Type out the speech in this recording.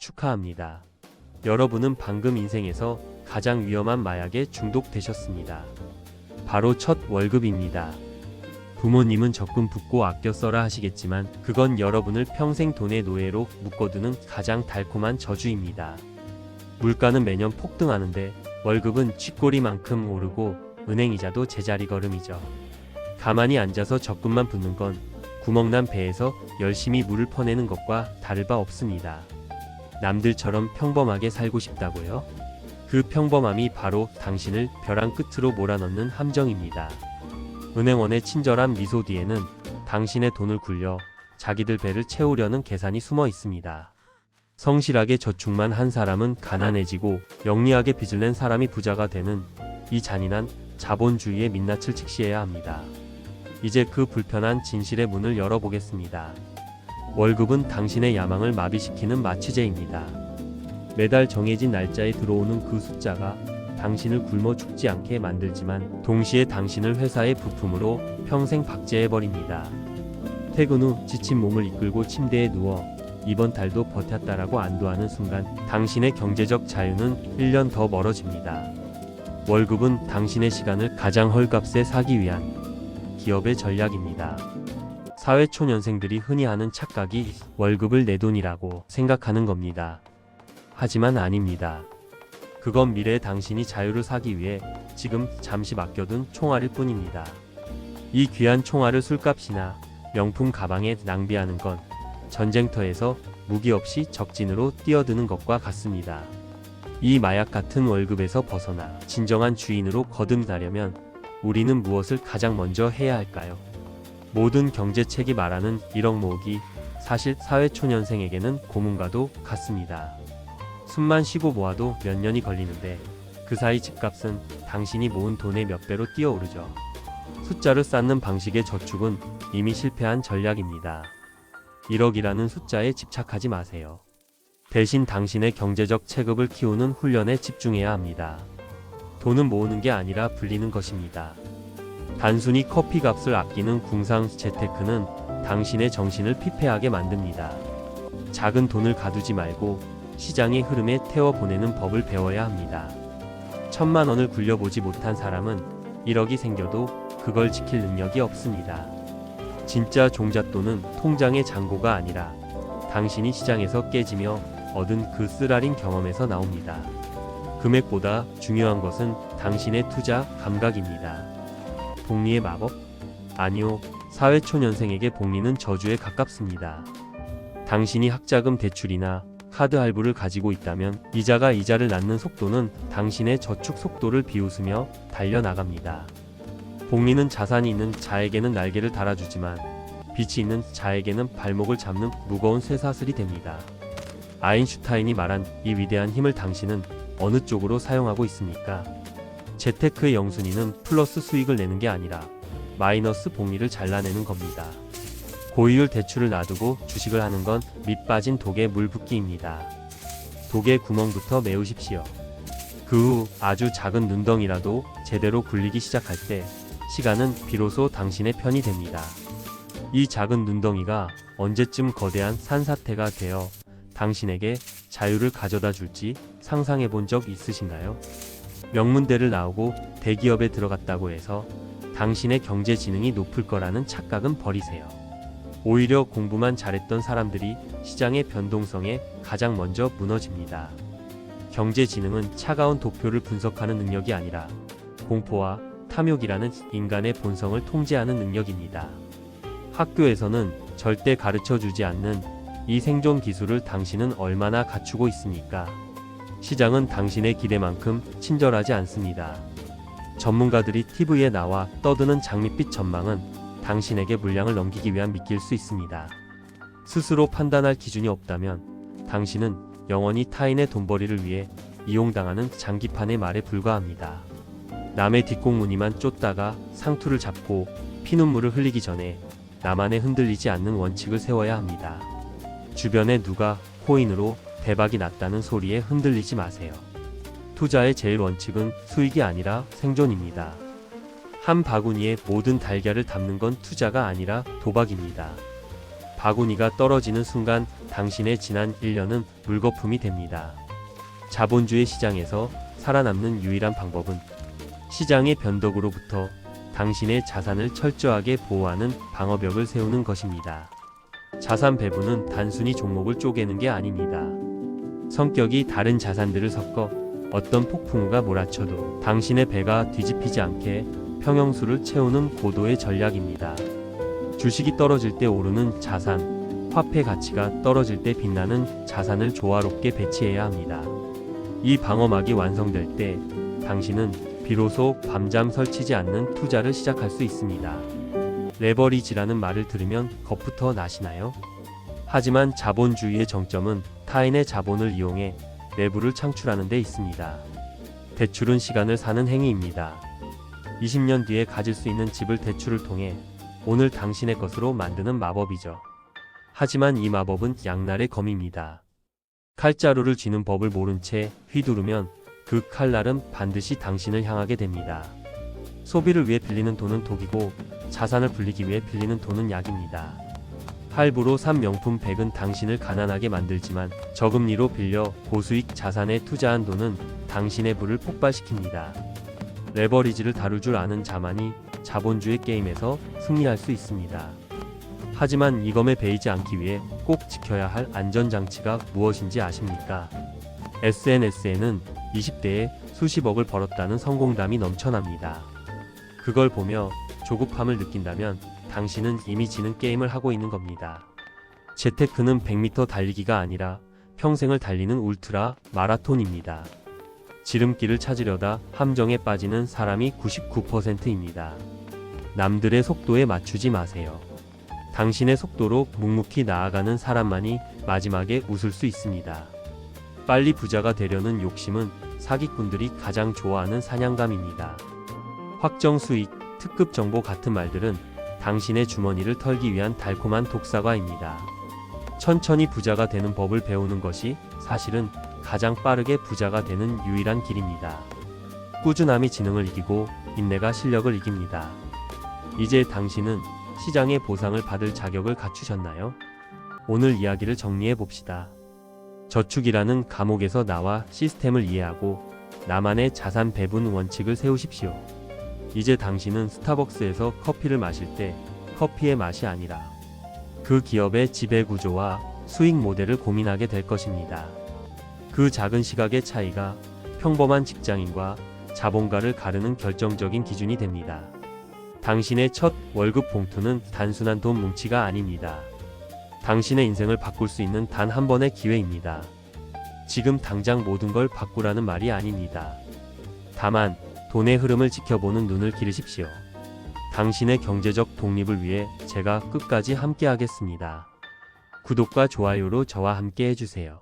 축하합니다. 여러분은 방금 인생에서 가장 위험한 마약에 중독되셨습니다. 바로 첫 월급입니다. 부모님은 적금 붓고 아껴 써라 하시겠지만 그건 여러분을 평생 돈의 노예로 묶어두는 가장 달콤한 저주입니다. 물가는 매년 폭등하는데 월급은 쥐꼬리만큼 오르고 은행 이자도 제자리 걸음이죠. 가만히 앉아서 적금만 붓는 건 구멍난 배에서 열심히 물을 퍼내는 것과 다를 바 없습니다. 남들처럼 평범하게 살고 싶다고요? 그 평범함이 바로 당신을 벼랑 끝으로 몰아넣는 함정입니다. 은행원의 친절한 미소 뒤에는 당신의 돈을 굴려 자기들 배를 채우려는 계산이 숨어 있습니다. 성실하게 저축만 한 사람은 가난해지고 영리하게 빚을 낸 사람이 부자가 되는 이 잔인한 자본주의의 민낯을 직시해야 합니다. 이제 그 불편한 진실의 문을 열어보겠습니다. 월급은 당신의 야망을 마비시키는 마취제입니다. 매달 정해진 날짜에 들어오는 그 숫자가 당신을 굶어 죽지 않게 만들지만 동시에 당신을 회사의 부품으로 평생 박제해버립니다. 퇴근 후 지친 몸을 이끌고 침대에 누워 이번 달도 버텼다라고 안도하는 순간 당신의 경제적 자유는 1년 더 멀어집니다. 월급은 당신의 시간을 가장 헐값에 사기 위한 기업의 전략입니다. 사회초년생들이 흔히 하는 착각이 월급을 내 돈이라고 생각하는 겁니다. 하지만 아닙니다. 그건 미래의 당신이 자유를 사기 위해 지금 잠시 맡겨둔 총알일 뿐입니다. 이 귀한 총알을 술값이나 명품 가방에 낭비하는 건 전쟁터에서 무기 없이 적진으로 뛰어드는 것과 같습니다. 이 마약 같은 월급에서 벗어나 진정한 주인으로 거듭나려면 우리는 무엇을 가장 먼저 해야 할까요? 모든 경제책이 말하는 1억 모으기, 사실 사회초년생에게는 고문과도 같습니다. 숨만 쉬고 모아도 몇 년이 걸리는데 그 사이 집값은 당신이 모은 돈의 몇 배로 뛰어오르죠. 숫자를 쌓는 방식의 저축은 이미 실패한 전략입니다. 1억이라는 숫자에 집착하지 마세요. 대신 당신의 경제적 체급을 키우는 훈련에 집중해야 합니다. 돈은 모으는 게 아니라 불리는 것입니다. 단순히 커피 값을 아끼는 궁상 재테크는 당신의 정신을 피폐하게 만듭니다. 작은 돈을 가두지 말고 시장의 흐름에 태워보내는 법을 배워야 합니다. 1,000만 원을 굴려보지 못한 사람은 1억이 생겨도 그걸 지킬 능력이 없습니다. 진짜 종잣돈은 통장의 잔고가 아니라 당신이 시장에서 깨지며 얻은 그 쓰라린 경험에서 나옵니다. 금액보다 중요한 것은 당신의 투자 감각입니다. 복리의 마법? 아니요, 사회초년생에게 복리는 저주에 가깝습니다. 당신이 학자금 대출이나 카드 할부를 가지고 있다면 이자가 이자를 낳는 속도는 당신의 저축 속도를 비웃으며 달려나갑니다. 복리는 자산이 있는 자에게는 날개를 달아주지만 빚이 있는 자에게는 발목을 잡는 무거운 쇠사슬이 됩니다. 아인슈타인이 말한 이 위대한 힘을 당신은 어느 쪽으로 사용하고 있습니까? 재테크의 영순위는 플러스 수익을 내는 게 아니라 마이너스 복리를 잘라내는 겁니다. 고이율 대출을 놔두고 주식을 하는 건 밑 빠진 독에 물 붓기입니다. 독의 구멍부터 메우십시오. 그 후 아주 작은 눈덩이라도 제대로 굴리기 시작할 때 시간은 비로소 당신의 편이 됩니다. 이 작은 눈덩이가 언제쯤 거대한 산사태가 되어 당신에게 자유를 가져다 줄지 상상해 본 적 있으신가요? 명문대를 나오고 대기업에 들어갔다고 해서 당신의 경제 지능이 높을 거라는 착각은 버리세요. 오히려 공부만 잘했던 사람들이 시장의 변동성에 가장 먼저 무너집니다. 경제 지능은 차가운 도표를 분석하는 능력이 아니라 공포와 탐욕이라는 인간의 본성을 통제하는 능력입니다. 학교에서는 절대 가르쳐 주지 않는 이 생존 기술을 당신은 얼마나 갖추고 있습니까? 시장은 당신의 기대만큼 친절하지 않습니다. 전문가들이 TV에 나와 떠드는 장밋빛 전망은 당신에게 물량을 넘기기 위한 미끼일 수 있습니다. 스스로 판단할 기준이 없다면 당신은 영원히 타인의 돈벌이를 위해 이용당하는 장기판의 말에 불과합니다. 남의 뒷공무니만 쫓다가 상투를 잡고 피눈물을 흘리기 전에 나만의 흔들리지 않는 원칙을 세워야 합니다. 주변에 누가 코인으로 대박이 났다는 소리에 흔들리지 마세요. 투자의 제일 원칙은 수익이 아니라 생존입니다. 한 바구니에 모든 달걀을 담는 건 투자가 아니라 도박입니다. 바구니가 떨어지는 순간 당신의 지난 1년은 물거품이 됩니다. 자본주의 시장에서 살아남는 유일한 방법은 시장의 변덕으로부터 당신의 자산을 철저하게 보호하는 방어벽을 세우는 것입니다. 자산 배분은 단순히 종목을 쪼개는 게 아닙니다. 성격이 다른 자산들을 섞어 어떤 폭풍우가 몰아쳐도 당신의 배가 뒤집히지 않게 평형수를 채우는 고도의 전략입니다. 주식이 떨어질 때 오르는 자산, 화폐 가치가 떨어질 때 빛나는 자산을 조화롭게 배치해야 합니다. 이 방어막이 완성될 때 당신은 비로소 밤잠 설치지 않는 투자를 시작할 수 있습니다. 레버리지라는 말을 들으면 겁부터 나시나요? 하지만 자본주의의 정점은 타인의 자본을 이용해 내부를 창출하는 데 있습니다. 대출은 시간을 사는 행위입니다. 20년 뒤에 가질 수 있는 집을 대출을 통해 오늘 당신의 것으로 만드는 마법이죠. 하지만 이 마법은 양날의 검입니다. 칼자루를 쥐는 법을 모른 채 휘두르면 그 칼날은 반드시 당신을 향하게 됩니다. 소비를 위해 빌리는 돈은 독이고 자산을 불리기 위해 빌리는 돈은 약입니다. 할부로 산 명품 백은 당신을 가난하게 만들지만 저금리로 빌려 고수익 자산에 투자한 돈은 당신의 부를 폭발시킵니다. 레버리지를 다룰 줄 아는 자만이 자본주의 게임에서 승리할 수 있습니다. 하지만 이 검에 베이지 않기 위해 꼭 지켜야 할 안전장치가 무엇인지 아십니까? SNS에는 20대에 수십억을 벌었다는 성공담이 넘쳐납니다. 그걸 보며 조급함을 느낀다면 당신은 이미 지는 게임을 하고 있는 겁니다. 재테크는 100m 달리기가 아니라 평생을 달리는 울트라 마라톤입니다. 지름길을 찾으려다 함정에 빠지는 사람이 99%입니다. 남들의 속도에 맞추지 마세요. 당신의 속도로 묵묵히 나아가는 사람만이 마지막에 웃을 수 있습니다. 빨리 부자가 되려는 욕심은 사기꾼들이 가장 좋아하는 사냥감입니다. 확정 수익, 특급 정보 같은 말들은 당신의 주머니를 털기 위한 달콤한 독사과입니다. 천천히 부자가 되는 법을 배우는 것이 사실은 가장 빠르게 부자가 되는 유일한 길입니다. 꾸준함이 지능을 이기고 인내가 실력을 이깁니다. 이제 당신은 시장의 보상을 받을 자격을 갖추셨나요? 오늘 이야기를 정리해 봅시다. 저축이라는 감옥에서 나와 시스템을 이해하고 나만의 자산 배분 원칙을 세우십시오. 이제 당신은 스타벅스에서 커피를 마실 때 커피의 맛이 아니라 그 기업의 지배 구조와 수익 모델을 고민하게 될 것입니다. 그 작은 시각의 차이가 평범한 직장인과 자본가를 가르는 결정적인 기준이 됩니다. 당신의 첫 월급 봉투는 단순한 돈 뭉치가 아닙니다. 당신의 인생을 바꿀 수 있는 단 한 번의 기회입니다. 지금 당장 모든 걸 바꾸라는 말이 아닙니다. 다만 돈의 흐름을 지켜보는 눈을 기르십시오. 당신의 경제적 독립을 위해 제가 끝까지 함께 하겠습니다. 구독과 좋아요로 저와 함께 해주세요.